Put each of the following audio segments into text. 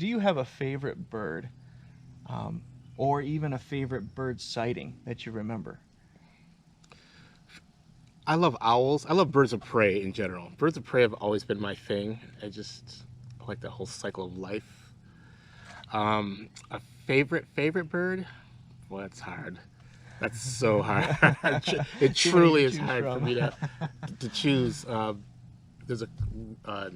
Do you have a favorite bird, or even a favorite bird sighting that you remember? I love owls. I love birds of prey in general. Birds of prey have always been my thing. I like that whole cycle of life. A favorite bird? Well, that's hard. That's so hard. It Too many truly to is choose hard for from. me to choose. There's a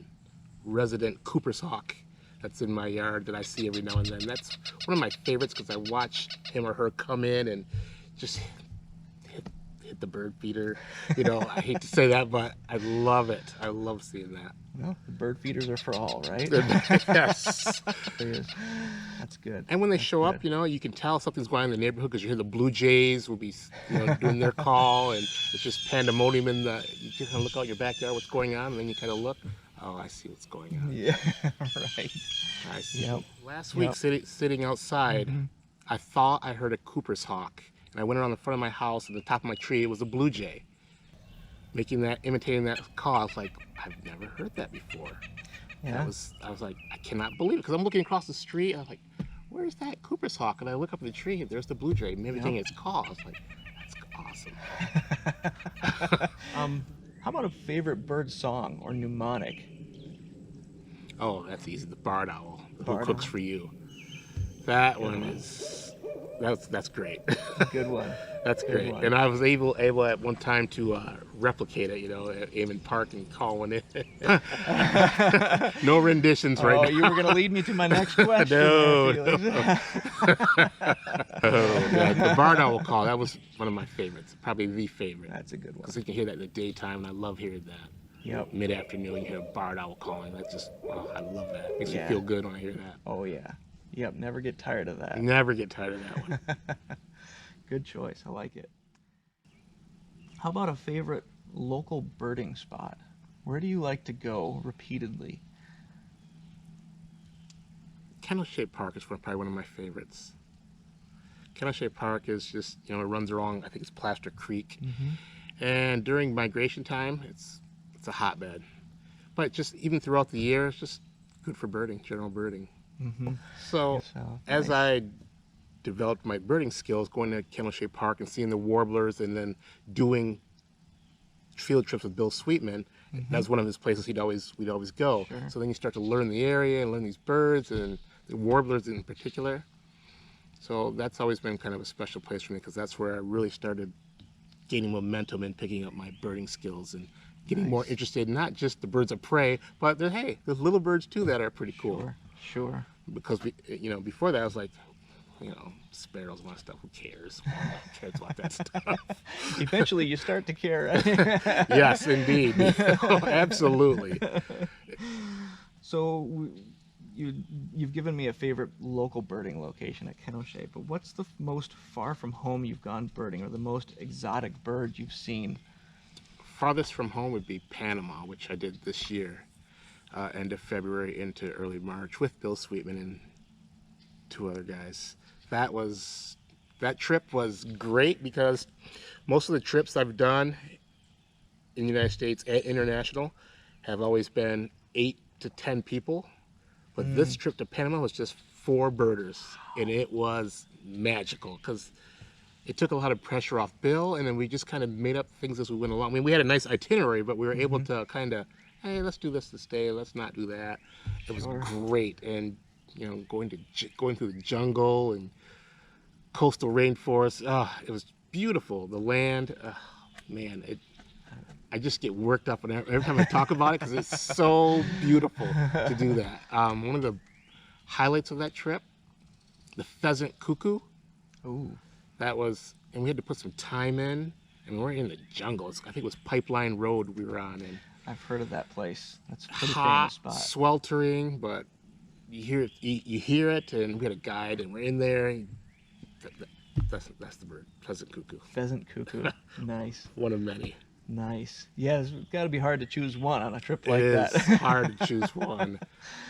resident Cooper's hawk that's in my yard that I see every now and then. That's one of my favorites because I watch him or her come in and just hit the bird feeder. You know, I hate to say that, but I love it. I love seeing that. Well, the bird feeders are for all, right? Yes. That's good. And when they That's show up, good. you know, you can tell something's going on in the neighborhood because you hear the blue jays will be, you know, doing their call, and it's just pandemonium in the. You just kind of look out your backyard, what's going on, and then you kind of look. Oh, I see what's going on. Yeah, right. I see. Yep. Last Yep. week, sitting outside, I thought I heard a Cooper's hawk, and I went around the front of my house, and the top of my tree it was a blue jay, imitating that call. I was like, I've never heard that before. Yeah. I was like, I cannot believe it, because I'm looking across the street. I was like, where's that Cooper's hawk? And I look up at the tree, and there's the blue jay imitating its call. I was like, that's awesome. How about a favorite bird song or mnemonic? Oh, that's easy. The barred owl. Barred Who cooks owl. for you? That one is. That's great. Good one. That's Good great. one. And I was able at one time to replicate it. You know, at Amon Park and call one in. No renditions right now. Oh, you were going to lead me to my next question. No, there, Felix. Oh, yeah, the barred owl call. That was one of my favorites. Probably the favorite. That's a good one. Because you can hear that in the daytime, and I love hearing that. Yep. Mid-afternoon, you hear a barred owl calling. That's just, oh, I love that. Makes me Yeah. feel good when I hear that. Oh, yeah. Yep, never get tired of that. Never get tired of that one. Good choice. I like it. How about a favorite local birding spot? Where do you like to go repeatedly? Kennel-shaped Park is probably one of my favorites. Kennel-shaped Park is just, you know, it runs along, I think it's Plaster Creek. And during migration time, it's a hotbed. But just even throughout the year, it's just good for birding, general birding. So as I developed my birding skills, going to Kennel-shaped Park and seeing the warblers, and then doing field trips with Bill Sweetman, that's one of his places we'd always go. Sure. So then you start to learn the area and learn these birds and the warblers in particular. So that's always been kind of a special place for me, because that's where I really started gaining momentum and picking up my birding skills and getting more interested in not just the birds of prey, but hey, there's little birds too that are pretty cool. Sure. Because you know, before that I was like, you know, sparrows and all that stuff. Who cares? Who cares about that stuff? Eventually, you start to care. Yes, indeed. Absolutely. So, you've given me a favorite local birding location at Kennel-shaped, but what's the most far from home you've gone birding, or the most exotic bird you've seen? Farthest from home would be Panama, which I did this year, end of February into early March with Bill Sweetman and 2 other guys. That trip was great, because most of the trips I've done in the United States and international have always been 8 to 10 people. But this trip to Panama was just 4 birders, and it was magical, because it took a lot of pressure off Bill, and then we just kind of made up things as we went along. I mean, we had a nice itinerary, but we were able to kind of, hey, let's do this day, let's not do that. It was great. And you know, going through the jungle and coastal rainforest, it was beautiful. The land, man, I just get worked up every time I talk about it, because it's so beautiful to do that. One of the highlights of that trip, the pheasant cuckoo. Ooh. That was, and we had to put some time in, and we were in the jungle. I think it was Pipeline Road we were on, and I've heard of that place. That's a pretty hot, famous spot. sweltering, but you hear it, and we had a guide, and we're in there. And that's the bird, pheasant cuckoo. Pheasant cuckoo. Nice. One of many. Nice. Yeah, it's got to be hard to choose one on a trip like It that. is hard to choose one.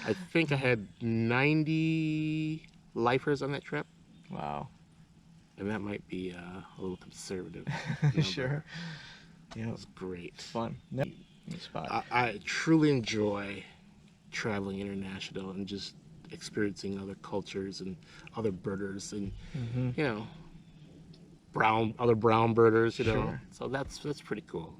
I think I had 90 lifers on that trip. Wow. And that might be a little conservative number. Sure. Yeah, It was great. fun. Neat spot. I truly enjoy traveling international and just experiencing other cultures and other birders, and Mm-hmm. you know, other brown birders, you know. Sure. So that's pretty cool.